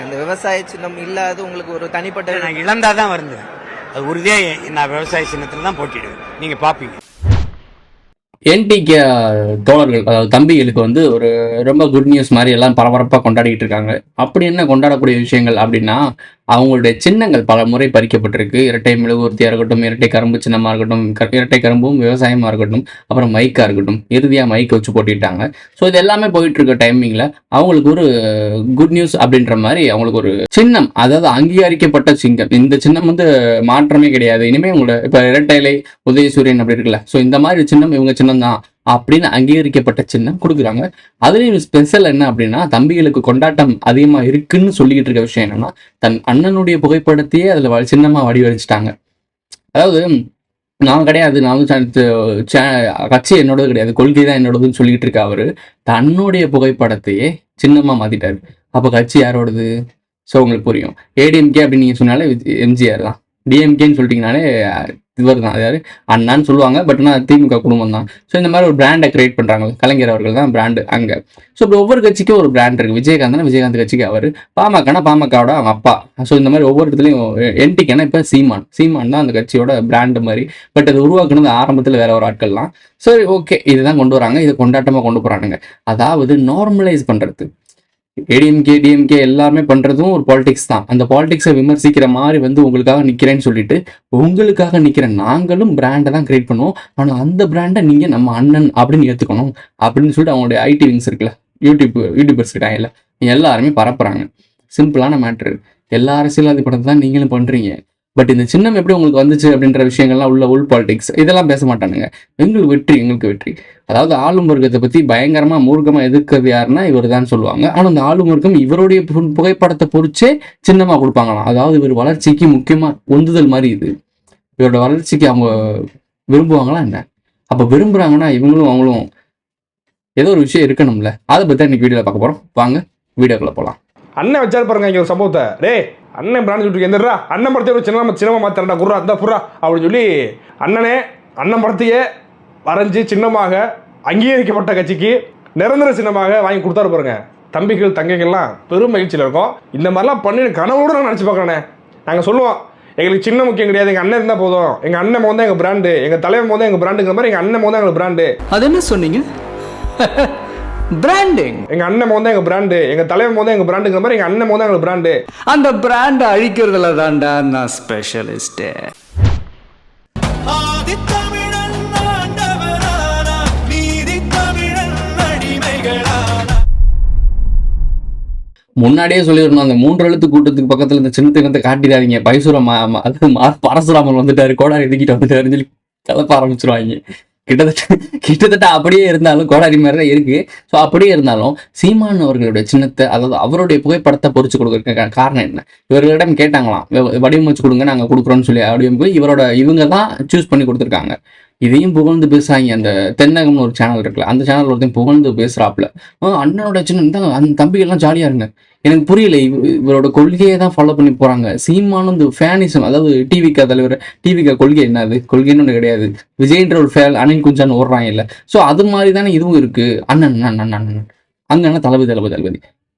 இந்த விவசாய சின்னம் இல்லாத உங்களுக்கு ஒரு தனிப்பட்ட நான் இழந்தாதான் வருந்தேன். அது உறுதியாக நான் விவசாய சின்னத்தில் தான் போட்டிடுவேன். நீங்கள் பார்ப்பீங்க. என்டிகே தோழர்கள் அதாவது தம்பிகளுக்கு வந்து ஒரு ரொம்ப குட் நியூஸ் மாதிரி எல்லாம் பரபரப்பாக கொண்டாடிட்டு இருக்காங்க. அப்படி என்ன கொண்டாடக்கூடிய விஷயங்கள் அப்படின்னா, அவங்களுடைய சின்னங்கள் பல முறை பறிக்கப்பட்டிருக்கு. இரட்டை மெழுகுவர்த்தியாக இருக்கட்டும், இரட்டை கரும்பு சின்னமாக இருக்கட்டும், இரட்டை கரும்பும் விவசாயமாக இருக்கட்டும், அப்புறம் மைக்காக இருக்கட்டும், இறுதியாக மைக் வச்சு போட்டிட்டாங்க. ஸோ இது எல்லாமே போயிட்டு இருக்க டைமிங்கில் அவங்களுக்கு ஒரு குட் நியூஸ் அப்படின்ற மாதிரி அவங்களுக்கு ஒரு சின்னம், அதாவது அங்கீகரிக்கப்பட்ட சிங்கம். இந்த சின்னம் வந்து மாற்றமே கிடையாது. இனிமேல் உங்களோட இப்போ இரட்டைலை உதயசூரியன் அப்படி இருக்குல்ல, ஸோ இந்த மாதிரி சின்னம் இவங்க சின்னம் தான் அப்படின்னு அங்கீகரிக்கப்பட்ட சின்னம் கொடுக்குறாங்க. அதுலேயும் ஸ்பெஷல் என்ன அப்படின்னா, தம்பிகளுக்கு கொண்டாட்டம் அதிகமாக இருக்குன்னு சொல்லிக்கிட்டு இருக்க விஷயம் என்னன்னா, தன் அண்ணனுடைய புகைப்படத்தையே அதில் சின்னமாக வடிவடிச்சிட்டாங்க. அதாவது நான் கிடையாது, நான் வந்து கட்சி என்னோடது கிடையாது, கொள்கை தான் என்னோடதுன்னு சொல்லிக்கிட்டு இருக்க அவரு தன்னுடைய புகைப்படத்தையே சின்னமாக மாற்றிட்டாரு. அப்போ கட்சி யாரோடது? ஸோ உங்களுக்கு புரியும். ஏடிஎம்கே அப்படின்னு நீங்கள் சொன்னாலே எம்ஜிஆர் தான், டிஎம்கேன்னு சொல்லிட்டீங்கனாலே இவர் தான், அதாவது அண்ணான்னு சொல்லுவாங்க, பட் ஆனால் திமுக குடும்பம் தான். ஸோ இந்த மாதிரி ஒரு பிராண்டை கிரியேட் பண்ணுறாங்க. கலைஞர் அவர்கள் தான் பிராண்டு அங்கே. ஸோ இப்போ ஒவ்வொரு கட்சிக்கும் ஒரு பிராண்ட் இருக்குது. விஜயகாந்த்னா விஜயகாந்த் கட்சிக்கு அவர், பாமகனா பாமகவோட அவங்க அப்பா. ஸோ இந்த மாதிரி ஒவ்வொரு இடத்துலையும் என்டிகேனா இப்போ சீமான் தான் அந்த கட்சியோட பிராண்டு மாதிரி. பட் அது உருவாக்குனது ஆரம்பத்தில் வேற ஒரு ஆட்கள்லாம். சரி, ஓகே, இதுதான் கொண்டு வராங்க, இதை கொண்டாட்டமாக கொண்டு போகிறானுங்க. அதாவது நார்மலைஸ் பண்ணுறது. ஏடிஎம்கே டிஎம்கே எல்லாமே பண்றதும் ஒரு பாலிடிக்ஸ் தான். அந்த பாலிடிக்ஸை விமர்சிக்கிற மாதிரி வந்து உங்களுக்காக நிக்கிறேன்னு சொல்லிட்டு, உங்களுக்காக நிக்கிற நாங்களும் பிராண்டை தான் கிரியேட் பண்ணுவோம், ஆனால் அந்த பிராண்டை நீங்க நம்ம அண்ணன் அப்படின்னு ஏத்துக்கணும் அப்படின்னு சொல்லிட்டு அவங்களுடைய ஐடி விங்ஸ் இருக்குல்ல, யூடியூபர்ஸ் இருக்காங்கல்ல, எல்லாருமே பரப்புறாங்க. சிம்பிளான மேட்ரு. எல்லா அரசியல்வாதி படத்தை தான் நீங்களும் பண்றீங்க. பட் இந்த சின்னம் எப்படி உங்களுக்கு வந்துச்சு அப்படின்ற விஷயங்கள்லாம் உள் பாலிடிக்ஸ் இதெல்லாம் பேச மாட்டானுங்க. எங்களுக்கு வெற்றி. அதாவது ஆளும் வர்க்கத்தை பத்தி பயங்கரமா மூர்க்கமா எதிர்க்கிறது யாருன்னா இவர் தான் சொல்லுவாங்க. ஆனா அந்த ஆளும் வர்க்கம் இவருடைய புகைப்படத்தை பொறிச்சே சின்னமா கொடுப்பாங்களாம். அதாவது இவர் வளர்ச்சிக்கு முக்கியமா உந்துதல் மாதிரி இது. இவரோட வளர்ச்சிக்கு அவங்க விரும்புவாங்களா என்ன? அப்ப விரும்புறாங்கன்னா இவங்களும் அவங்களும் ஏதோ ஒரு விஷயம் இருக்கணும்ல. அதை பத்தி இன்னைக்கு வீடியோல பார்க்க போறோம். வாங்க வீடியோக்குள்ள போலாம். அண்ணன் வச்சாரு பாருங்க இங்கே ஒரு சம்பவத்தை. அண்ணன் பிராண்ட் சொல்லிட்டு எந்தரா அண்ணன் படத்தை ஒரு சின்னமாக மாத்திரண்டா குர்ரா அந்த புறா அப்படின்னு சொல்லி அண்ணன் படத்தையே வரைஞ்சி சின்னமாக அங்கீகரிக்கப்பட்ட கட்சிக்கு நிரந்தர சின்னமாக வாங்கி கொடுத்தாரு பாருங்க. தம்பிகள் தங்கைகள்லாம் பெரும் மகிழ்ச்சியில் இருக்கும். இந்த மாதிரிலாம் பண்ணி கனவோடு நான் நினச்சி பார்க்குறேனே. நாங்கள் சொல்லுவோம், எங்களுக்கு சின்ன முக்கியம் கிடையாது, எங்கள் அண்ணன் இருந்தால் போதும், எங்கள் அண்ணன் மோதான் எங்கள் பிராண்டு, எங்கள் தலைவன் மோதான் எங்கள் பிராண்டுங்கிற மாதிரி எங்கள் அண்ணன் மோதான் எங்களுக்கு பிராண்டு. அது என்ன சொன்னீங்க? பிராண்டிங். எங்க அண்ணன் மோதான் எங்க பிராண்டு, எங்க தலைவன் மோதான் எங்க பிராண்டுங்கிற மாதிரி எங்க அண்ணன் மோதான் எங்க பிராண்டு. அந்த பிராண்ட் அழிக்கிறதுல தான்டா நான் ஸ்பெஷலிஸ்ட். முன்னாடியே சொல்லிடணும், அந்த 3 எழுத்து கூட்டத்துக்கு பக்கத்துல இந்த சின்னத்தை காட்டிடாதீங்க. பைசூரம் பரசுராமன் வந்துட்டாரு, கோடாரி எதுக்கிட்டு வந்துட்டாருன்னு சொல்லி கலப்ப ஆரம்பிச்சிருவாங்க. கிட்டத்தட்ட அப்படியே இருந்தாலும் கோடாரி மாதிரி தான் இருக்கு. ஸோ அப்படியே இருந்தாலும் சீமான் அவர்களுடைய சின்னத்தை, அதாவது அவருடைய புகைப்படத்தை பொறிச்சு கொடுக்குற காரணம் என்ன? இவர்களிடம் கேட்டாங்களாம், வடிவமைச்சு கொடுங்க நாங்கள் கொடுக்குறோன்னு சொல்லி. அப்படியே இவங்க தான் சூஸ் பண்ணி கொடுத்துருக்காங்க. இதையும் புகழ்ந்து பேசுறாங்க. அந்த தென்னகம்னு ஒரு சேனல் இருக்குல்ல, அந்த சேனல் ஒருத்தையும் புகழ்ந்து பேசுறாப்புல, அண்ணனோட சின்னம் தான், அந்த தம்பிகள்லாம் ஜாலியா இருங்க. எனக்கு புரியல, இவரோட கொள்கையை தான் ஃபாலோ பண்ணி போறாங்க. சீமானும் இந்த ஃபேனிசம், அதாவது டிவிகா தலைவர், டிவிகா கொள்கை என்னது? கொள்கைன்னு ஒன்று கிடையாது. விஜய்ன்ற ஒரு ஃபேல் அணில் குஞ்சான்னு ஓடுறாங்க இல்லை. ஸோ அது மாதிரி தானே இதுவும் இருக்கு. அண்ணன் அங்கே தளபதி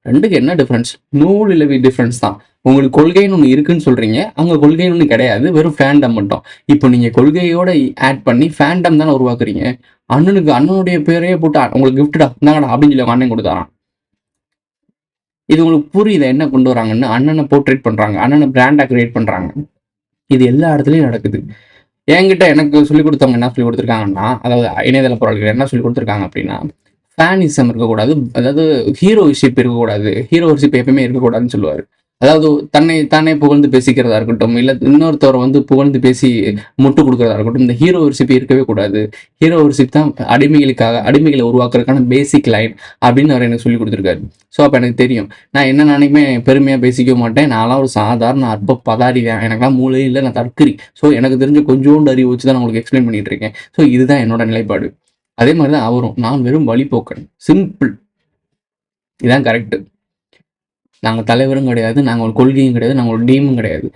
ரெண்டுக்கு என்ன டிஃப்ரென்ஸ்? நூல் இலவி டிஃப்ரென்ஸ் தான். உங்களுக்கு கொள்கைன்னு ஒன்று இருக்குன்னு சொல்றீங்க, அங்கே கொள்கைன்னு ஒன்று கிடையாது, வெறும் ஃபேண்டம் மட்டும். இப்போ நீங்க கொள்கையோட ஆட் பண்ணி ஃபேண்டம் தானே உருவாக்குறீங்க. அண்ணனுடைய பேரையே போட்டு உங்களுக்கு கிஃப்டா இருந்தாங்கடா அப்படின்னு சொல்லி அண்ணன் கொடுத்தாரான். இது உங்களுக்கு புரியுதா என்ன கொண்டு வராங்கன்னு? அண்ணனை போர்ட்ரேட் பண்றாங்க, அண்ணனை பிராண்டா கிரியேட் பண்றாங்க. இது எல்லா இடத்துலயும் நடக்குது. என்கிட்ட எனக்கு சொல்லிக் கொடுத்தவங்க என்ன சொல்லி கொடுத்துருக்காங்கன்னா, அதாவது இணையதள பொருட்கள் என்ன சொல்லி கொடுத்துருக்காங்க அப்படின்னா, ஃபேனிசம் இருக்கக்கூடாது, அதாவது ஹீரோஷிப் இருக்கக்கூடாது, ஹீரோஷிப் எப்பயுமே இருக்கக்கூடாதுன்னு சொல்லுவாரு. அதாவது தானே புகழ்ந்து பேசிக்கிறதா இருக்கட்டும், இல்லை இன்னொருத்தவரை வந்து புகழ்ந்து பேசி முட்டு கொடுக்கறதா இருக்கட்டும், இந்த ஹீரோஷிப் இருக்கவே கூடாது. ஹீரோஷிப் தான் அடிமைகளை உருவாக்குறதுக்கான பேசிக் லைன் அப்படின்னு அவர் எனக்கு சொல்லி கொடுத்துருக்காரு. ஸோ அப்போ எனக்கு தெரியும், நான் என்ன நாளைக்குமே பெருமையாக பேசிக்க மாட்டேன். நான்லாம் ஒரு சாதாரண அற்ப பதாரி தான், எனக்குலாம் மூளை இல்லை, நான் தற்கறி. ஸோ எனக்கு தெரிஞ்ச கொஞ்சோண்டு அறிவு வச்சு தான் நான் உங்களுக்கு எக்ஸ்பிளைன் பண்ணிட்டு இருக்கேன். ஸோ இதுதான் என்னோட நிலைப்பாடு. அதே மாதிரி தான் அவரும், நான் வெறும் வழிபோக்கன், சிம்பிள், இதான் கரெக்டு. நாங்கள் தலைவரும் கிடையாது, நாங்கள் ஒரு கொள்கையும் கிடையாது, நாங்கள் ஒரு டீமும் கிடையாது.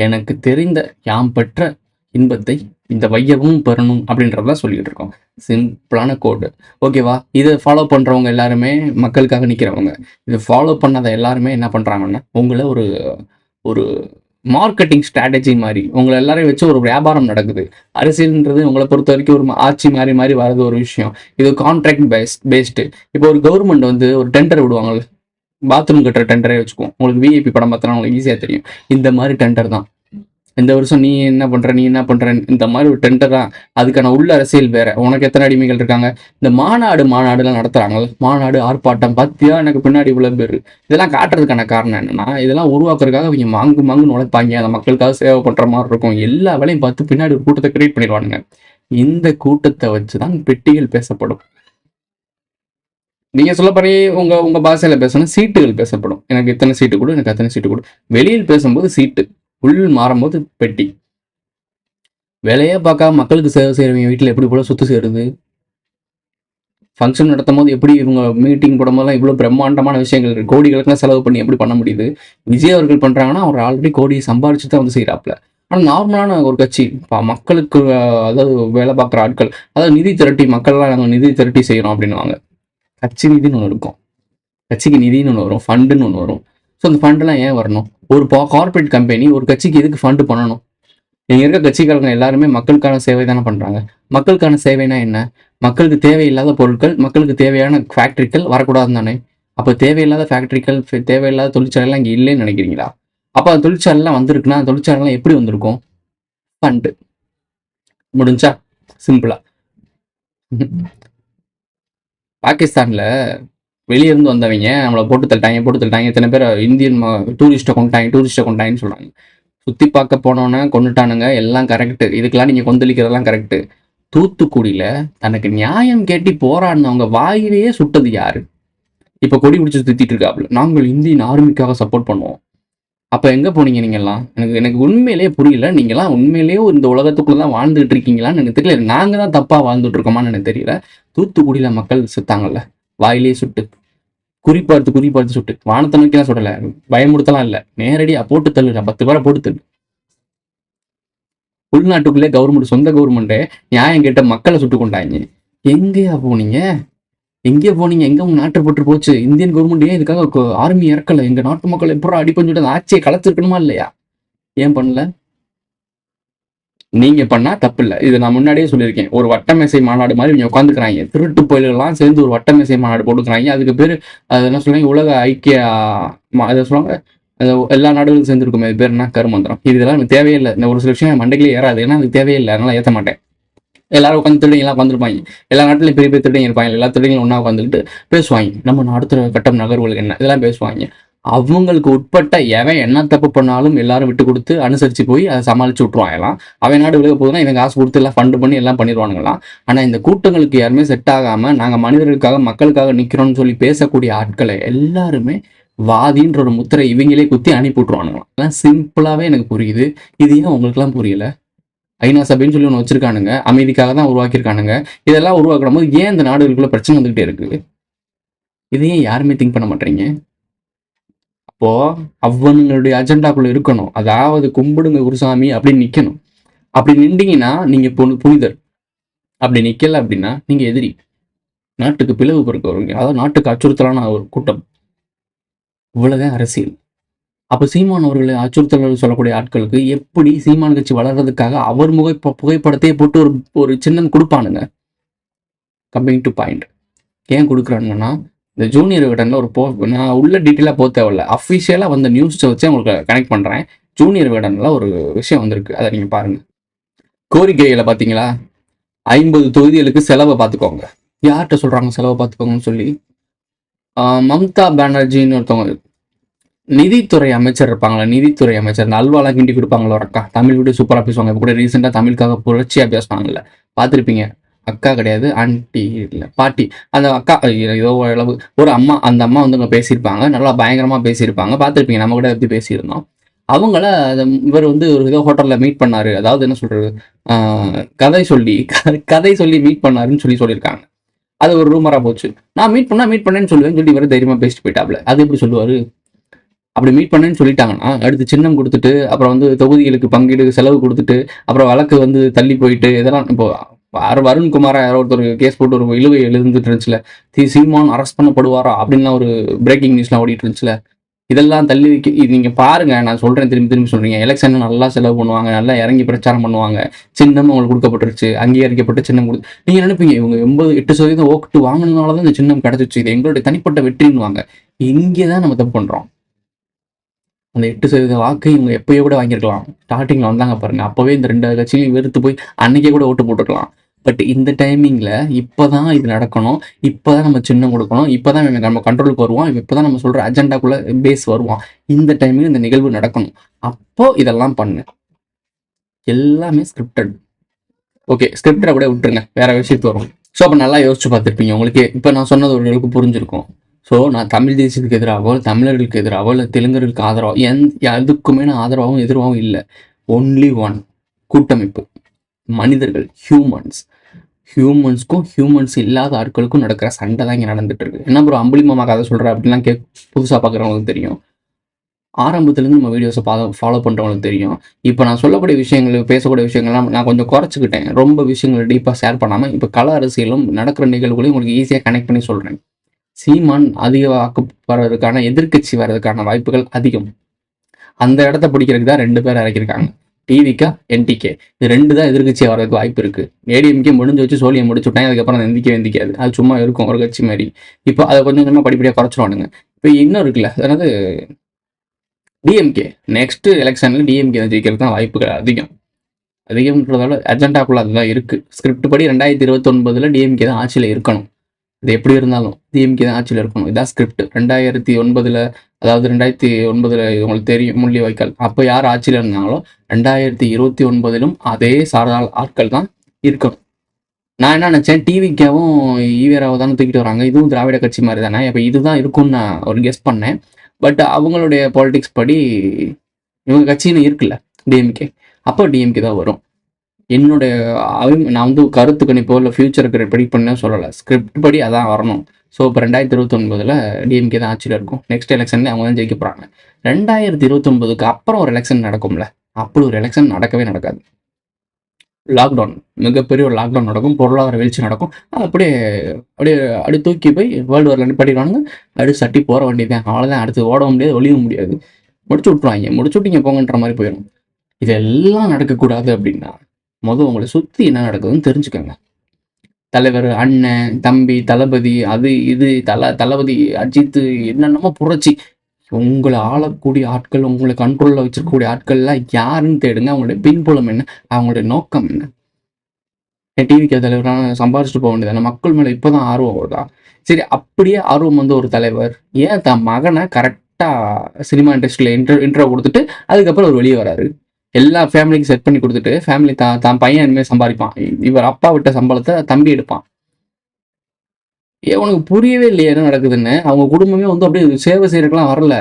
எனக்கு தெரிந்த யாம் பெற்ற இன்பத்தை இந்த வையவும் பெறணும் அப்படின்றதான் சொல்லிட்டு இருக்கோம். சிம்பிளான கோடு. ஓகேவா? இதை ஃபாலோ பண்ணுறவங்க எல்லாருமே மக்களுக்காக நிற்கிறவங்க. இதை ஃபாலோ பண்ணாத எல்லாருமே என்ன பண்ணுறாங்கன்னா, உங்களை ஒரு ஒரு மார்க்கெட்டிங் ஸ்ட்ராட்டஜி மாதிரி உங்களை எல்லாரையும் வச்சு ஒரு வியாபாரம் நடக்குது. அரசியல்ன்றது உங்களை பொறுத்த வரைக்கும் ஒரு ஆட்சி மாறி மாறி வர்றது ஒரு விஷயம். இது கான்ட்ராக்ட் பேஸ்டு. இப்போ ஒரு கவர்மெண்ட் வந்து ஒரு டெண்டர் விடுவாங்கல்ல, பாத்ரூம் கட்டுற டெண்டரே வச்சுக்குவோம். உங்களுக்கு விஐபி படம் பார்த்தா உங்களுக்கு ஈஸியாக தெரியும். இந்த மாதிரி டெண்டர் தான். இந்த வருஷம் நீ என்ன பண்ற இந்த மாதிரி ஒரு டெண்டர் தான். அதுக்கான உள்ள அரசியல் வேற. உனக்கு எத்தனை அடிமைகள் இருக்காங்க? இந்த மாநாடுலாம் நடத்துறாங்கல்ல, மாநாடு ஆர்ப்பாட்டம் பார்த்தியா, எனக்கு பின்னாடி இவ்வளவு பேர். இதெல்லாம் காட்டுறதுக்கான காரணம் என்னன்னா, இதெல்லாம் உருவாக்குறதுக்காக அவங்க மாங்கு நுழைப்பாங்க. அந்த மக்களுக்காக சேவை பண்ற மாதிரி இருக்கும். எல்லா வேலையும் பார்த்து பின்னாடி ஒரு கூட்டத்தை கிரியேட் பண்ணிடுவானுங்க. இந்த கூட்டத்தை வச்சுதான் பெட்டிகள் பேசப்படும். நீங்க சொல்லப்படி உங்க பாஷையில பேசணும், சீட்டுகள் பேசப்படும். எனக்கு இத்தனை சீட்டு கொடு, எனக்கு அத்தனை சீட்டு கொடு. வெளியில் பேசும்போது சீட்டு, உள் மாறும்போது பெட்டி. வேலையே பார்க்காம மக்களுக்கு சேவை செய்யறவங்க வீட்டில் எப்படி போல சொத்து சேருது? ஃபங்க்ஷன் நடத்தும் போது எப்படி இவங்க மீட்டிங் போடும்போதெல்லாம் இவ்வளோ பிரம்மாண்டமான விஷயங்கள் இருக்கு. கோடிகளுக்குலாம் செலவு பண்ணி எப்படி பண்ண முடியுது? விஜய் அவர்கள் பண்றாங்கன்னா அவர் ஆல்ரெடி கோடியை சம்பாரிச்சு தான் வந்து செய்யறாப்புல. ஆனால் நார்மலான ஒரு கட்சி மக்களுக்கு, அதாவது வேலை பார்க்குற ஆட்கள், அதாவது நிதி திரட்டி, மக்கள்லாம் நாங்கள் நிதி திரட்டி செய்யறோம் அப்படின்னுவாங்க. கட்சி நிதின்னு ஒன்று இருக்கும், கட்சிக்கு நிதின்னு ஒன்று வரும், ஃபண்டுன்னு ஒன்று வரும். ஸோ அந்த ஃபண்டெல்லாம் ஏன் வரணும்? ஒரு கார்பரேட் கம்பெனி ஒரு கட்சிக்கு எதுக்கு ஃபண்டு பண்ணணும்? இங்கே இருக்க கட்சிக்காரங்க எல்லாருமே மக்களுக்கான சேவை தானே பண்ணுறாங்க. மக்களுக்கான சேவைனா என்ன? மக்களுக்கு தேவையில்லாத பொருட்கள், மக்களுக்கு தேவையான ஃபேக்ட்ரிகள் வரக்கூடாது தானே. அப்போ தேவையில்லாத ஃபேக்ட்ரிகள், தேவையில்லாத தொழிற்சாலைலாம் இங்கே இல்லைன்னு நினைக்கிறீங்களா? அப்போ அந்த தொழிற்சாலைலாம் வந்திருக்குன்னா அந்த தொழிற்சாலைலாம் எப்படி வந்திருக்கும்? ஃபண்டு. முடிஞ்சா சிம்பிளா. பாகிஸ்தானில் வெளியே இருந்து வந்தவங்க நம்மளை போட்டு தள்ளிட்டாங்க. இத்தனை பேர் இந்தியன் டூரிஸ்ட்டை கொண்டாங்கன்னு சொல்கிறாங்க. சுற்றி பார்க்க போனோன்னே கொண்டுட்டானுங்க, எல்லாம் கரெக்டு. இதுக்கெல்லாம் நீங்கள் கொந்தளிக்கிறதெல்லாம் கரெக்டு. தூத்துக்குடியில் தனக்கு நியாயம் கேட்டி போராடினவங்க வாயிலேயே சுட்டது யாரு? இப்போ கொடி பிடிச்சி சுற்றிட்டு இருக்காப்புல, நாங்கள் இந்தியன் ஆர்மிக்காக சப்போர்ட் பண்ணுவோம். அப்போ எங்கே போனீங்க நீங்கள்லாம்? எனக்கு உண்மையிலேயே புரியல. நீங்கள்லாம் உண்மையிலேயே இந்த உலகத்துக்குள்ளே தான் வாழ்ந்துட்டு இருக்கீங்களான்னு எனக்கு தெரியல. நாங்கள் தான் தப்பாக வாழ்ந்துட்டு இருக்கோமான்னு எனக்கு தெரியல. தூத்துக்குடியில் மக்கள் செத்தாங்கல்ல, வாயிலே சுட்டு, குறிப்பார்த்து சுட்டு. வானத்தை நோக்கிலாம் சுடலை, பயமுறுத்தலாம் இல்லை, நேரடியாக போட்டு தள்ளுற 10 பேரை போட்டு தள்ளு. உள்நாட்டுக்குள்ளே கவர்மெண்ட், சொந்த கவர்மெண்ட்டே நியாயம் கேட்ட மக்களை சுட்டு கொண்டாங்க. எங்கேயா போனீங்க? எங்கே உங்க நாட்டு போட்டு போச்சு? இந்தியன் கவர்மெண்ட் ஏன் இதுக்காக ஆர்மி இறக்கல? எங்க நாட்டு மக்கள் எப்பறம் அடிப்பன்னு சொல்லிட்டு அந்த ஆட்சியை கலைச்சிருக்கணுமா இல்லையா? ஏன் பண்ணல? நீங்க பண்ணா தப்பு இல்லை. இது நான் முன்னாடியே சொல்லியிருக்கேன். ஒரு வட்டமேசை மாநாடு மாதிரி இவங்க உட்காந்துக்கிறாங்க. திருட்டு புயல்கள்லாம் சேர்ந்து ஒரு வட்டமேசை மாநாடு போட்டுக்கிறாங்க. அதுக்கு பேர் அது என்ன சொல்லுவாங்க, உலக ஐக்கிய அதை சொல்லுவாங்க, எல்லா நாடுகளும் சேர்ந்துருக்குமே, அது பேர் என்ன, கருமந்திரம். இதெல்லாம் எனக்கு தேவையில்லை. இந்த ஒரு சில விஷயம் மண்டைகளே ஏறாது, ஏன்னா அதுக்கு தேவையில்லை, அதனால ஏற்ற மாட்டேன். எல்லாரும் உட்காந்து திருடிங்கலாம் உட்காந்துருப்பாங்க. எல்லா நாட்டிலையும் பெரிய பெரிய திருடிங்க இருப்பாங்க. எல்லா திருடிங்களும் ஒன்றா உட்காந்துக்கிட்டு பேசுவாங்க. நம்ம அடுத்த கட்டம் நகர்வுகளுக்கு என்ன, இதெல்லாம் பேசுவாங்க. அவங்களுக்கு உட்பட்ட எவன் என்ன தப்பு பண்ணாலும் எல்லாரும் விட்டு கொடுத்து அனுசரித்து போய் அதை சமாளித்து விட்டுருவாங்கலாம். அவன் நாடு விலக போதுன்னா இவன் காசு கொடுத்து எல்லாம் ஃபண்டு பண்ணி எல்லாம் பண்ணிடுவானுங்களாம். ஆனால் இந்த கூட்டங்களுக்கு யாருமே செட் ஆகாமல் நாங்கள் மனிதர்களுக்காக மக்களுக்காக நிற்கிறோம்னு சொல்லி பேசக்கூடிய ஆட்களை எல்லாருமே வாதின்ற ஒரு முத்திரை இவங்களே குத்தி அனுப்பி விட்டுருவானுங்களாம். அதெல்லாம் சிம்பிளாகவே எனக்கு புரியுது. இது ஏன் உங்களுக்குலாம் புரியல? ஐநா சபைன்னு சொல்லி ஒன்று வச்சிருக்கானுங்க, அமைதிக்காக தான் உருவாக்கியிருக்கானுங்க. இதெல்லாம் உருவாக்கும் போது ஏன் இந்த நாடுகளுக்குள்ள பிரச்சனை வந்துகிட்டே இருக்கு? இதையும் யாருமே திங்க் பண்ண மாட்டேறீங்க. அப்போ அவங்களுடைய அஜெண்டாக்குள்ள இருக்கணும். அதாவது கும்பிடுங்க குருசாமி அப்படின்னு நிக்கணும். அப்படி நின்றீங்கன்னா நீங்க புனிதர். அப்படி நிக்கல அப்படின்னா நீங்க எதிரி. நாட்டுக்கு பிளவு பொறுக்கவங்க, அதாவது நாட்டுக்கு அச்சுறுத்தலான ஒரு கூட்டம். இவ்வளவுதான் அரசியல். அப்ப சீமான் அவர்களை அச்சுறுத்தல் சொல்லக்கூடிய ஆட்களுக்கு எப்படி சீமான் கட்சி வளர்றதுக்காக அவர் புகைப்படத்தையே போட்டு ஒரு சின்னம் கொடுப்பானுங்க. கம்மிங் டு பாயிண்ட், ஏன் கொடுக்குறானுங்கன்னா, இந்த ஜூனியர் விகடனில் நான் உள்ள டீட்டெயிலாக போக தேவையில்ல, அஃபிஷியலாக வந்த நியூஸை வச்சு உங்களுக்கு கனெக்ட் பண்ணுறேன். ஜூனியர் விகடனில் ஒரு விஷயம் வந்திருக்கு, அதை நீங்கள் பாருங்கள். கோரிக்கைகளை பார்த்தீங்களா? 50 தொகுதிகளுக்கு செலவை பார்த்துக்கோங்க. யார்கிட்ட சொல்கிறாங்க செலவை பார்த்துக்கோங்கன்னு சொல்லி? மம்தா பானர்ஜின்னு ஒருத்தவங்க, நிதித்துறை அமைச்சர் இருப்பாங்களா, நிதித்துறை அமைச்சர், இந்த அல்வாலாம் கிண்டி கொடுப்பாங்களோ ஒரு அக்கா, தமிழ் வீடியோ சூப்பராக பேசுவாங்க. இப்போ கூட ரீசெண்டாக தமிழுக்காக புரட்சியாக பேசுவாங்கல்ல, பார்த்துருப்பீங்க. அக்கா கிடையாது, ஆண்டி இல்லை, பாட்டி. அந்த அக்கா ஏதோ ஓரளவு ஒரு அம்மா, அந்த அம்மா வந்து அங்கே பேசியிருப்பாங்க, நல்லா பயங்கரமாக பேசியிருப்பாங்க, பார்த்துருப்பீங்க. நம்ம கூட எப்படி பேசியிருந்தோம். அவங்கள இவர் வந்து ஒரு ஏதோ ஹோட்டலில் மீட் பண்ணாரு, அதாவது என்ன சொல்றது, கதை சொல்லி மீட் பண்ணாருன்னு சொல்லியிருக்காங்க. அது ஒரு ரூமராக போச்சு. நான் மீட் பண்ணேன்னு சொல்லுவேன்னு சொல்லி இவர் தைரியமாக பேசிட்டு போயிட்டாப்ல. அது எப்படி சொல்லுவார்? அப்படி மீட் பண்ணேன்னு சொல்லிட்டாங்கன்னா அடுத்து சின்னம் கொடுத்துட்டு அப்புறம் வந்து தொகுதிகளுக்கு பங்கீடு செலவு கொடுத்துட்டு அப்புறம் வழக்கு வந்து தள்ளி போயிட்டு இதெல்லாம் இப்போ வருண்குமாரா யாரோ ஒருத்தர் கேஸ் போட்டு ஒரு இழுவை எழுந்துட்டு இருந்துச்சுல, சீமான் அரெஸ்ட் பண்ணப்படுவாரா அப்படின்லாம் ஒரு பிரேக்கிங் நியூஸ்லாம் ஓடிட்டு இருந்துச்சுல. இதெல்லாம் தள்ளி வைக்க இது நீங்க பாருங்க, நான் சொல்றேன் திரும்பி திரும்பி சொல்றீங்க. எலெக்ஷன் நல்லா செலவு பண்ணுவாங்க, நல்லா இறங்கி பிரச்சாரம் பண்ணுவாங்க, சின்னம் அவங்களுக்கு கொடுக்கப்பட்டுருச்சு, அங்கீகரிக்கப்பட்ட சின்னம் நீங்க நினைப்பீங்க இவங்க 88% ஓட்டு வாங்கினதுனாலதான் இந்த சின்னம் கிடைச்சிச்சு, இது எங்களுடைய தனிப்பட்ட வெற்றின்னுவாங்க. இங்கேதான் நம்ம தப்பு பண்றோம். அந்த 8% வாக்கை இவங்க எப்பயோ கூட வாங்கியிருக்கலாம். ஸ்டார்டிங்ல வந்தாங்க பாருங்க, அப்பவே இந்த 2 கட்சியும் வெறுத்து போய் அன்னைக்கே கூட ஓட்டு போட்டுருக்கலாம். பட் இந்த டைமிங்ல இப்பதான் இது நடக்கணும், இப்பதான் நம்ம சின்னம் கொடுக்கணும், இப்பதான் நம்ம கண்ட்ரோலுக்கு வருவோம், இப்பதான் நம்ம சொல்ற அஜெண்டாக்குள்ள பேஸ் வருவோம், இந்த டைமில் இந்த நிகழ்வு நடக்கணும், அப்போ இதெல்லாம் பண்ணு. எல்லாமே ஸ்கிரிப்டட். ஓகே, ஸ்கிரிப்டரை கூட விட்டுருங்க, வேற விஷயத்து வரும். ஸோ அப்போ நல்லா யோசிச்சு பார்த்துருப்பீங்க. உங்களுக்கு இப்போ நான் சொன்னது ஒரு அளவுக்கு புரிஞ்சிருக்கும். ஸோ நான் தமிழ் தேசியத்துக்கு எதிராகவோ தமிழர்களுக்கு எதிராகவோ இல்லை தெலுங்கர்களுக்கு ஆதரவோ எதுக்குமே நான் ஆதரவாகவும் எதிர்வாகவும் இல்லை. ஒன்லி ஒன் கூட்டமைப்பு, மனிதர்கள், ஹியூமன்ஸ்க்கும் ஹியூமன்ஸ் இல்லாத ஆட்களுக்கும் நடக்கிற சண்டை தான் இங்கே நடந்துட்டு இருக்கு. என்ன ப்ரோ அம்புலி மாமா கதை சொல்கிற அப்படின்லாம் புதுசாக பார்க்குறவங்களுக்கு தெரியும். ஆரம்பத்துலேருந்து நம்ம வீடியோஸை ஃபாலோ பண்ணுறவங்களுக்கு தெரியும். இப்போ நான் சொல்லக்கூடிய விஷயங்கள், பேசக்கூடிய விஷயங்கள்லாம் நான் கொஞ்சம் குறைச்சிக்கிட்டேன். ரொம்ப விஷயங்களை டீப்பாக ஷேர் பண்ணாமல் இப்போ கள அரசியலும் நடக்கிற நிகழ்வுகளையும் உங்களுக்கு ஈஸியாக கனெக்ட் பண்ணி சொல்கிறேன். சீமான் அதிக வாக்கு வர்றதுக்கான எதிர்கட்சி வர்றதுக்கான வாய்ப்புகள் அதிகம். அந்த இடத்த பிடிக்கிறதுக்கு தான் 2 பேர் இறக்கியிருக்காங்க, டிவிக்கா என்டிகே. இது 2 தான் எதிர்கட்சியாக வர்றதுக்கு வாய்ப்பு இருக்குது. ஏடிஎம்கே முடிஞ்சு வச்சு சோழியை முடிச்சு விட்டாங்க, அதுக்கப்புறம் எந்திக்காது, அது சும்மா இருக்கும் ஒரு கட்சி மாதிரி. இப்போ அதை கொஞ்சம் கொஞ்சமாக படிப்படியாக குறைச்சிருவானுங்க. இப்போ இன்னும் இருக்குல்ல, அதாவது டிஎம்கே நெக்ஸ்ட் எலெக்ஷனில் டிஎம்கே ஜெயிக்கிறது தான் வாய்ப்புகள் அதிகம்ன்றதால அஜெண்டாக்குள்ள அதுதான் இருக்குது. ஸ்கிரிப்ட் படி 2029 டிஎம்கே தான் ஆட்சியில் இருக்கணும். இது எப்படி இருந்தாலும் டிஎம்கே தான் ஆட்சியில் இருக்கணும், இதுதான் ஸ்கிரிப்ட். 2009 அதாவது 2009 உங்களுக்கு தெரியும் முள்ளி வாய்க்கால், அப்போ யார் ஆட்சியில் இருந்தாங்களோ 2029 அதே சாதாரண ஆட்கள் தான் இருக்கணும். நான் என்ன நினச்சேன், டிவிக்காவும் ஈவேராவை தானே தூக்கிட்டு வராங்க, இதுவும் திராவிட கட்சி மாதிரி தானே, அப்போ இதுதான் இருக்கும்னு நான் ஒரு கெஸ் பண்ணேன். பட் அவங்களுடைய பாலிடிக்ஸ் படி இவங்க கட்சின்னு இருக்குல்ல டிஎம்கே, அப்போ டிஎம்கே தான் வரும். என்னுடைய நான் வந்து கருத்து கணிப்போ இல்லை ஃபியூச்சருக்கு ப்ரெடிக்ட் பண்ண சொல்லலை, ஸ்கிரிப்ட் படி அதான் வரணும். ஸோ இப்போ 2029 டிஎம்கே தான் ஆட்சியில் இருக்கும். நெக்ஸ்ட் எலெக்ஷன்ல அவங்க தான் ஜெயிக்க போகிறாங்க. 2029 அப்புறம் ஒரு எலெக்ஷன் நடக்கும்ல, அப்படி ஒரு எலெக்ஷன் நடக்கவே நடக்காது. லாக்டவுன், மிகப்பெரிய ஒரு லாக்டவுன் நடக்கும், பொருளாதார வீழ்ச்சி நடக்கும். அப்படியே அப்படியே அப்படியே தூக்கி போய் வேர்ல்டு வாரில் நிப்பாட்டிடுவாங்க, அப்படி சட்டி போகிற வேண்டியதான், அவ்வளோதான். அடுத்து ஓடவும் முடியாது, ஒளியவும் முடியாது, முடிச்சு விட்ருவாங்க. முடிச்சு விட்டீங்க போங்கன்ற மாதிரி போயிடும். இதெல்லாம் நடக்கக்கூடாது அப்படின்னா உங்களை சுற்றி என்ன நடக்குதுன்னு தெரிஞ்சுக்கோங்க. தலைவர், அண்ணன், தம்பி, தளபதி, அது இது தளபதி அஜித், என்னென்னமோ புரட்சி, உங்களை ஆளக்கூடிய ஆட்கள், உங்களை கண்ட்ரோலில் வச்சிருக்கக்கூடிய ஆட்கள்லாம் யாருன்னு தேடுங்க. அவங்களுடைய பின்புலம் என்ன, அவங்களுடைய நோக்கம் என்ன. டிவிக்கு தலைவரான சம்பாதிச்சுட்டு போக வேண்டியதான, மக்கள் மேலே இப்போதான் ஆர்வம் வருதா? சரி, அப்படியே ஆர்வம் வந்து ஒரு தலைவர் ஏன் தன் மகனை கரெக்டாக சினிமா இண்டஸ்ட்ரியில் இன்ட்ரோ கொடுத்துட்டு அதுக்கப்புறம் ஒரு வெளியே வராரு, எல்லா ஃபேமிலிக்கும் செட் பண்ணி கொடுத்துட்டு ஃபேமிலி தான் பையன் இனிமேல் சம்பாதிப்பான், இவர் அப்பா விட்ட சம்பளத்தை தம்பி எடுப்பான். உனக்கு புரியவே இல்லையா என்ன நடக்குதுன்னு? அவங்க குடும்பமே வந்து அப்படியே சேவை செய்யறதுக்கெல்லாம் வரல,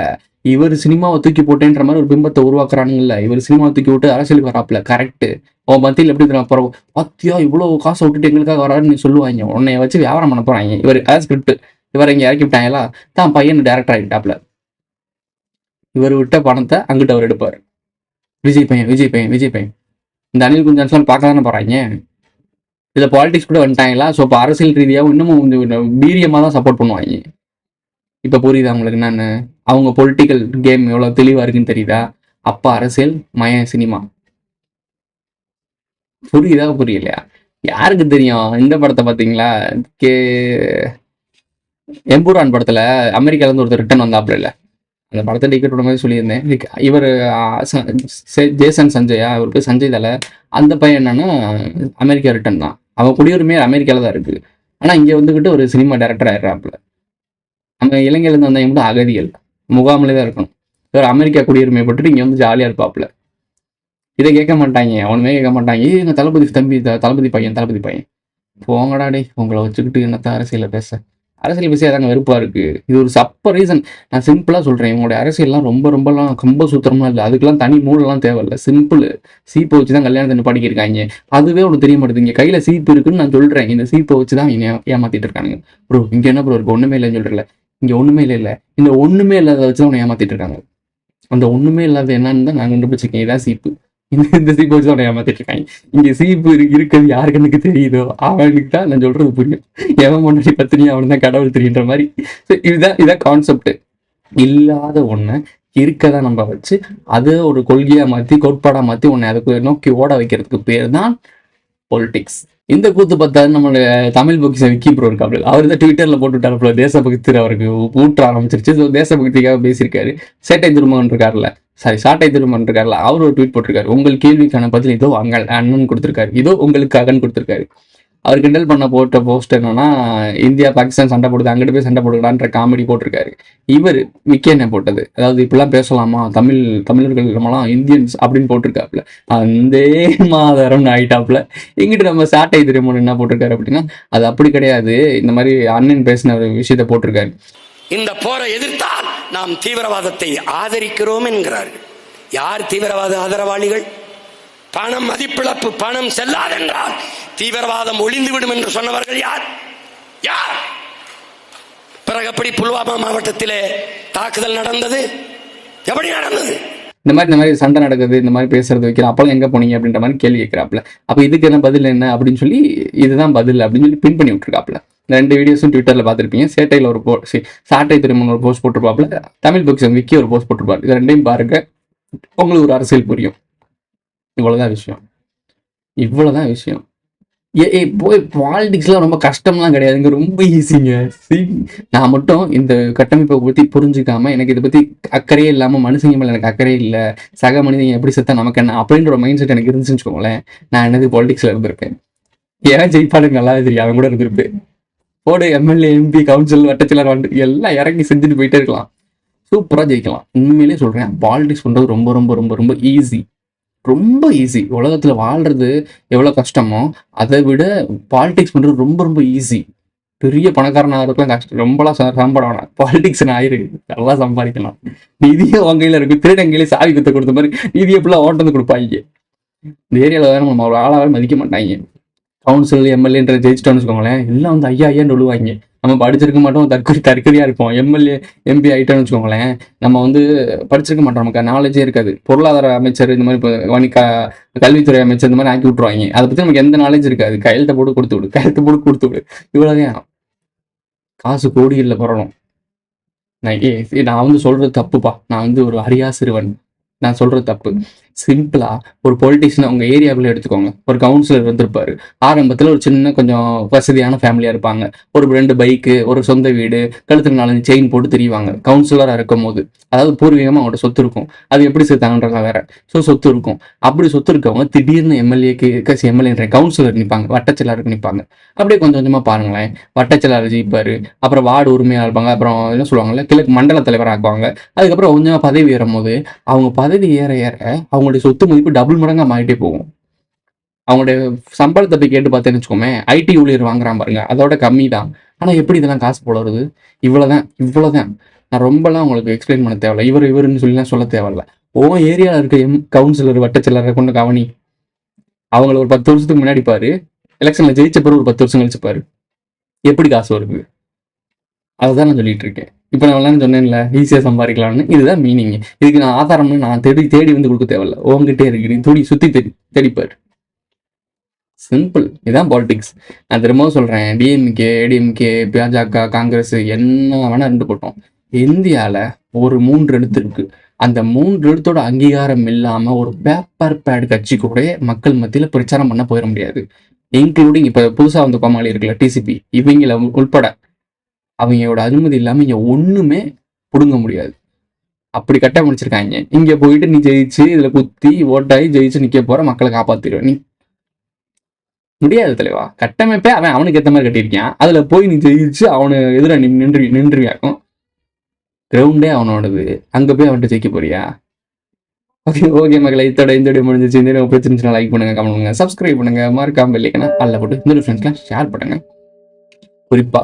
இவர் சினிமாவை தூக்கி போட்டேன்ற மாதிரி ஒரு பிம்பத்தை உருவாக்குறானுங்கல்ல. இவர் சினிமாவை தூக்கி விட்டு அரசியலுக்கு வராப்புல, கரெக்டு. உன் மத்தியில் எப்படி போகிறோம் பாத்தியா, இவ்வளோ காசை விட்டுட்டு எங்களுக்காக வராருன்னு நீ சொல்லுவாங்க, உன்னைய வச்சு வியாபாரம் பண்ண போறாங்க. இவர் அதாவது ஸ்கிரிப்ட், இவர் இங்கே இறக்கி விட்டாங்களா, தான் பையன் டேரக்டர் ஆகிட்டாப்ல, இவர் விட்ட பணத்தை அங்கிட்ட அவர் எடுப்பார். விஜய் பையன் இந்த அனில் குஞ்சான்ஸ்லாம் பார்க்க தானே போகிறாங்க. இதில் பாலிடிக்ஸ் கூட வந்துட்டாங்களா? ஸோ இப்போ அரசியல் ரீதியாகவும் இன்னமும் கொஞ்சம் வீரியமாக தான் சப்போர்ட் பண்ணுவாங்க. இப்போ புரியுதா உங்களுக்கு என்னன்னு? அவங்க பொலிட்டிக்கல் கேம் எவ்வளோ தெளிவாக இருக்குன்னு தெரியுதா? அப்பா அரசியல், மயன் சினிமா. புரியலையா? யாருக்கு தெரியும்? இந்த படத்தை பார்த்தீங்களா, எம்பூரான் படத்தில் அமெரிக்காவிலேருந்து ஒருத்தர் ரிட்டர்ன் வந்தாப்புல இல்லை, அந்த படத்தை டிக்கெட் விட மாதிரி சொல்லியிருந்தேன். இவர் ஜேசன் சஞ்சயா, இவர் பேர் சஞ்சய் தலை. அந்த பையன் என்னன்னா அமெரிக்கா ரிட்டர்ன் தான், அவன் குடியுரிமை அமெரிக்காவில் தான் இருக்குது. ஆனால் இங்கே வந்துக்கிட்டு ஒரு சினிமா டைரக்டர் ஆயிடுறாப்புல. நம்ம இலங்கையிலேருந்து வந்தவங்க மட்டும் அகதிகள், முகாமிலே தான் இருக்கணும். இவர் அமெரிக்கா குடியுரிமை போட்டுட்டு இங்கே வந்து ஜாலியாக இருப்பாப்புல. இதை கேட்க மாட்டாங்க, அவனுமே கேட்க மாட்டாங்க. எங்கள் தளபதி பையன் போங்கடா டே, உங்களை வச்சுக்கிட்டு என்னத்த அரசியலில் பேச, அரசியல் பேசி அதாங்க வெறுப்பாக இருக்குது. இது ஒரு சப்ப ரீசன். நான் சிம்பிளாக சொல்கிறேன், இவங்களுடைய அரசியல்லாம் ரொம்பலாம் கம்ப சூத்திரமாக இல்லை, அதுக்கெல்லாம் தனி மூலெல்லாம் தேவையில்லை. சிம்பிள், சீப்பை வச்சு தான் கல்யாணத்தை படிக்கிருக்காங்க. அதுவே ஒன்று தெரிய மாட்டேது. இங்கே கையில் சீப்பு இருக்குன்னு நான் சொல்கிறேன், இந்த சீப்பை வச்சு தான் ஏமாற்றிட்டு இருக்கானுங்க. ப்ரோ இங்கே என்ன ப்ரோ இருக்குது, ஒன்றுமே இல்லைன்னு சொல்கிறல, இங்கே ஒன்றுமே இல்லை, இந்த ஒன்றுமே இல்லாத வச்சு தான் அவனை ஏமாற்றிட்டு இருக்காங்க. அந்த ஒண்ணுமே இல்லாத என்னன்னு தான் நான் கண்டுபிடிச்சிருக்கேன். இதான் சீப்பு. இந்த சீப்பு வச்சு அவனை ஏமாத்திட்டு இருக்காங்க. இங்க சீப்பு இருக்கிறது யாருக்கு எனக்கு தெரியுதோ அவனுக்கு தான் நான் சொல்றது புரியும். எவன் முன்னாடி பத்தினி அவன் தான் கடவுள் தெரியுன்ற மாதிரி. இதான் கான்செப்ட். இல்லாத ஒண்ணு இருக்கதான் நம்ம வச்சு அதை ஒரு கொள்கையா மாத்தி கோட்பாடா மாத்தி உன்னை அதுக்கு நோக்கி ஓட வைக்கிறதுக்கு பேர் தான் பொலிட்டிக்ஸ். இந்த கூத்து பார்த்தாரு நம்மளோட தமிழ் பொக்கிஷ விக்கி ப்ரோ இருக்காரு. அவர் தான் ட்விட்டர்ல போட்டுவிட்டாரு தேசபக்தி அவருக்கு ஊற்ற ஆரம்பிச்சிருச்சு. ஸோ தேசபக்திக்காக பேசியிருக்காரு. சாட்டை திருமகன் இருக்காருல்ல, அவர் ஒரு ட்வீட் போட்டிருக்காரு. உங்கள் கேள்விக்கான பதில் இதோ அண்ணன் கொடுத்திருக்காரு, இதோ உங்களுக்கு அகன் கொடுத்திருக்காரு. அவர் கிண்டல் பண்ண போட்ட போஸ்ட் என்னன்னா, இந்தியா பாகிஸ்தான் சண்டை போடுது, அங்கிட்டு போய் சண்டை போடுறான்ற காமெடி போட்டிருக்காரு. இவர் விக்கி என்ன போட்டது, அதாவது இப்படிலாம் பேசலாமா, தமிழர்கள் நம்மளாம் இந்தியன்ஸ் அப்படின்னு போட்டிருக்காப்புல. அந்த மாதரம்னு ஆயிட்டாப்புல. இங்கிட்டு நம்ம சாட்டை திருமணம் என்ன போட்டிருக்காரு அப்படின்னா, அது அப்படி கிடையாது, இந்த மாதிரி அண்ணன் பேசின ஒரு விஷயத்த போட்டிருக்காரு. இந்த போரை எதிர்த்தால் நாம் தீவிரவாதத்தை ஆதரிக்கிறோம் என்கிறார்கள். யார் தீவிரவாத ஆதரவாளிகள்? பணம் மதிப்பிழப்பு, பணம் செல்லாதென்றால் தீவிரவாதம் ஒளிந்துவிடும் என்று சொன்னவர்கள் யார்? பிறகு எப்படி புல்வாமா மாவட்டத்திலே தாக்குதல் நடந்தது? எப்படி நடந்தது? இந்த மாதிரி சண்டை நடக்குது, இந்த மாதிரி பேசுறது வைக்கிறேன், அப்பெல்லாம் எங்க போனீங்க அப்படின்ற மாதிரி கேள்வி கேட்கிறாப்புல. அப்ப இதுக்கு என்ன பதில் என்ன அப்படின்னு சொல்லி, இதுதான் பதில் அப்படின்னு சொல்லி பின் பண்ணி விட்டுருக்காப்புல. இந்த 2 வீடியோஸும் ட்விட்டர்ல பார்த்துருப்பீங்க. சேட்டையில் ஒரு சாட்டை திருமணம் ஒரு போஸ்ட் போட்டிருப்பாப்புல, தமிழ் பொக்கிஷம் விக்கி ஒரு போஸ்ட் போட்டிருப்பாரு. இது ரெண்டையும் பாருங்க, உங்களுக்கு ஒரு அரசியல் புரியும். இவ்வளவுதான் விஷயம். போய் பாலிடிக்ஸ்லாம் ரொம்ப கஷ்டம்லாம் கிடையாதுங்க, ரொம்ப ஈஸிங்க. நான் மட்டும் இந்த கட்டமைப்பை பற்றி புரிஞ்சுக்காம, எனக்கு இதை பற்றி அக்கறையே இல்லாமல், மனுஷங்க மேலே எனக்கு அக்கறையே இல்லை, சக மனிதங்க எப்படி செத்தா நமக்கு என்ன அப்படின்ற ஒரு மைண்ட் செட் எனக்கு இருந்துச்சுன்னு வச்சுக்கோங்களேன், நான் என்னது பாலிடிக்ஸில் இருந்திருப்பேன். ஏன் ஜெயிப்பாளுங்க நல்லா தெரியும், அவன் கூட இருந்திருப்பேன். போடு எம்எல்ஏ, எம்பி, கவுன்சில், வட்டச்சிலர் எல்லாம் இறங்கி செஞ்சுட்டு போயிட்டே இருக்கலாம், சூப்பராக ஜெயிக்கலாம். உண்மையிலே சொல்கிறேன், பாலிடிக்ஸ் பண்ணுறது ரொம்ப ரொம்ப ரொம்ப ரொம்ப ஈஸி, ரொம்ப ஈஸி. உலகத்துல வாழ்றது எவ்வளவு கஷ்டமோ அதை விட பாலிடிக்ஸ் பண்றது ரொம்ப ரொம்ப ஈஸி. பெரிய பணக்காரனாக இருக்கலாம் கஷ்டம், ரொம்பலாம் சம்பாடம் வேணாம். பாலிடிக்ஸ் ஆயிருக்கு, நல்லா சம்பாதிக்கலாம். நிதியை உங்க கையில இருக்கு, திருடங்கையிலே சாவி குத்த கொடுத்த மாதிரி நிதி எப்படிலாம் ஓட்டந்து கொடுப்பாங்க. இந்த ஏரியாவில் வேற நம்ம ஒரு ஆளாவே மதிக்க மாட்டாங்க. கவுன்சில், எம்எல்ஏன்ற ஜெயிச்சிட்டோன்னு வச்சுக்கோங்களேன், எல்லாம் வந்து ஐயான்னு சொல்லுவாங்க. நம்ம படிச்சிருக்க மாட்டோம், தற்கொலையா இருப்போம். எம்எல்ஏ, எம்பி ஆகிட்டோன்னு வச்சுக்கோங்களேன், நம்ம வந்து படிச்சிருக்க மாட்டோம், நமக்கு நாலேஜே இருக்காது. பொருளாதார அமைச்சர், இந்த மாதிரி கல்வித்துறை அமைச்சர், இந்த மாதிரி ஆக்கி விட்டுருவாங்க. அதை பற்றி நமக்கு எந்த நாலேஜ் இருக்காது. கையெழுத்தை போட்டு கொடுத்து விடு, இவ்வளோதான். காசு கோடிகளில் பரணும். நான் வந்து சொல்றது தப்புப்பா, நான் வந்து ஒரு அறியா சிறுவன், நான் சொல்றது தப்பு. சிம்பிளா ஒரு பொலிட்டிஷியன் உங்க ஏரியாவுக்குள்ள எடுத்துக்கோங்க. ஒரு கவுன்சிலர் இருந்திருப்பாரு, ஆரம்பத்துல ஒரு சின்ன கொஞ்சம் வசதியான ஃபேமிலியா இருப்பாங்க, ஒரு 2 பைக்கு, ஒரு சொந்த வீடு, கழுத்துக்கு 4 செயின் போட்டு தெரிவாங்க. கவுன்சிலரா இருக்கும் போது, அதாவது பூர்வீகமா அவங்களோட சொத்து இருக்கும். அது எப்படி சேர்த்தாங்கன்றதா வேற. சொத்து இருக்கும். அப்படி சொத்து இருக்கவங்க திடீர்னு எம்எல்ஏ கவுன்சிலர் நிற்பாங்க, வட்டச்செயலாளருக்கு நிற்பாங்க. அப்படியே கொஞ்சம் கொஞ்சமா பாருங்களேன், வட்டச்செயலாளர் ஜெயிப்பாரு, அப்புறம் வார்டு உரிமையா இருப்பாங்க, அப்புறம் என்ன சொல்லுவாங்கல்ல, கிழக்கு மண்டல தலைவர் ஆக்குவாங்க. அதுக்கப்புறம் கொஞ்சமா பதவி ஏறும் போது, அவங்க பதவி ஏற அவங்களுடைய சொத்து மதிப்பு டபுள் மடங்கா மாறிட்டே போகும். அவங்களுடைய சம்பளத்தை போய் கேட்டு பார்த்தேன்னு வச்சுக்கோமே, ஐடி ஊழியர் வாங்குறான் பாருங்க, அதோட கம்மி தான். ஆனா எப்படி இதெல்லாம் காசு போல வருது? இவ்வளவுதான். நான் ரொம்பலாம் உங்களுக்கு எக்ஸ்பிளைன் பண்ண தேவையில்ல, இவருன்னு சொல்லிலாம் சொல்ல தேவையில்ல. ஏரியாவில் இருக்க கவுன்சிலர், வட்டச்செயலரை கொண்டு கவனி. அவங்கள ஒரு 10 வருஷத்துக்கு முன்னாடி பாரு, எலெக்ஷன்ல ஜெயிச்ச பிறகு ஒரு 10 வருஷம் கழிச்சு பாரு, எப்படி காசு வருது. அதுதான் நான் சொல்லிட்டு இருக்கேன். இப்போ நான் சொன்னேன்ல, ஈஸியாக சம்பாதிக்கலாம்னு. இதுதான் மீனிங். இதுக்கு நான் ஆதாரம்னு நான் தேடி வந்து கொடுக்க தேவையில்ல, உங்ககிட்டே இருக்கு, நீ சுத்தி தேடிப்பாரு. சிம்பிள். இதுதான் பாலிடிக்ஸ். நான் திரும்பவும் சொல்றேன், டிஎம்கே, ஏடிஎம்கே, பாஜக, காங்கிரஸ் என்ன வேணா இருந்து போட்டோம். இந்தியாவில் ஒரு 3 எழுத்து இருக்கு. அந்த 3 எழுத்தோட அங்கீகாரம் இல்லாம ஒரு பேப்பர் பேட் கட்சி கூட மக்கள் மத்தியில பிரச்சாரம் பண்ண போயிட முடியாது. இன்க்ளூடிங் இப்ப புதுசா வந்து கோமாளி இருக்குல்ல, டிசிபி, இவங்கள உள்பட அவங்களோட அனுமதி இல்லாம இங்க ஒண்ணுமே புடுங்க முடியாது. அப்படி கட்டமைச்சிருக்காங்க. இங்க போயிட்டு நீ ஜெயிச்சு இதுல குத்தி ஓட்டாயி ஜெயிச்சு நிக்க போற, மக்களை காப்பாத்திடுவ நீ. முடியாது தலைவா. கட்டமைப்பே அவனுக்கு ஏத்த மாதிரி கட்டியிருக்கான். அதுல போய் நீ ஜெயிச்சு அவனு எதிர நின்றுவியாக்கும். கிரவுண்டே அவனோடது, அங்க போய் அவன்கிட்ட ஜெயிக்க போறியா? ஓகே மக்களை, இதோட இந்த வீடியோ முடிஞ்சிச்சு. இந்த வீடியோ பிடிச்சிருந்துச்சுன்னா லைக் பண்ணுங்க, கமெண்ட் பண்ணுங்க, சப்ஸ்கிரைப் பண்ணுங்க, மறக்காம இல்லைன்னா அல்ல போட்டு இந்த ஃப்ரெண்ட்ஸ்லாம் ஷேர் பண்ணுங்க. குறிப்பா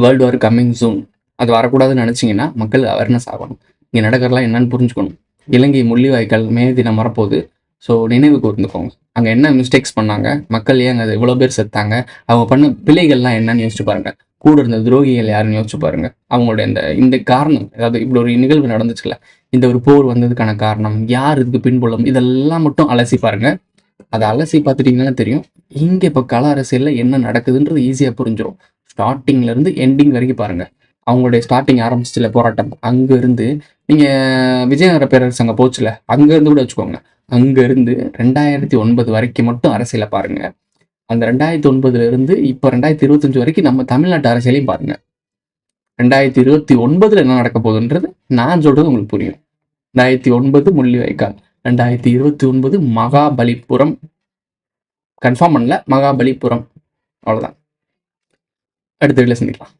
வேர்ல்டு வார் கம்மிங் சூன், அது வரக்கூடாதுன்னு நினைச்சிங்கன்னா மக்கள் அவேர்னஸ் ஆகணும். இங்கே நடக்கிறலாம் என்னன்னு புரிஞ்சுக்கணும். இலங்கை முள்ளிவாய்க்கால் மே தினம் வரப்போகுது. ஸோ நினைவு கூர்ந்துக்கோங்க, அங்கே என்ன மிஸ்டேக்ஸ் பண்ணாங்க, மக்கள் ஏன் அங்கே இவ்வளோ பேர் செத்தாங்க, அவங்க பண்ண பிழைகள்லாம் என்னன்னு யோசிச்சு பாருங்க. கூட இருந்த துரோகிகள் யாருன்னு யோசிச்சு பாருங்க. அவங்களுடைய இந்த காரணம், அதாவது இப்படி ஒரு நிகழ்வு நடந்துச்சுல, இந்த ஒரு போர் வந்ததுக்கான காரணம், யார் இதுக்கு பின்புலம், இதெல்லாம் மட்டும் அலசி பாருங்க. அதை அலசி பார்த்துட்டீங்கன்னா தெரியும், இங்கே இப்போ கள அரசியலில் என்ன நடக்குதுன்றது ஈஸியாக புரிஞ்சிடும். ஸ்டார்டிங்லேருந்து எண்டிங் வரைக்கும் பாருங்க. அவங்களுடைய ஸ்டார்டிங் ஆரம்பிச்சில போராட்டம், அங்கேருந்து நீங்கள் விஜயநகர பேரரசு அங்கே போச்சுல, அங்கேருந்து கூட வச்சுக்கோங்க, அங்கேருந்து 2009 வரைக்கும் மட்டும் அரசியலை பாருங்க. அந்த 2009 இப்போ 2025 வரைக்கும் நம்ம தமிழ்நாட்டு அரசியலையும் பாருங்க. 2029 என்ன நடக்க போகுதுன்றது நான் சொல்றது உங்களுக்கு புரியும். 2009 முள்ளிவாய்க்கால், 2029 மகாபலிபுரம், கன்ஃபார்ம் பண்ணல, மகாபலிபுரம். அவ்வளோதான். அடுத்த வீடியோல சந்திக்கலாம்.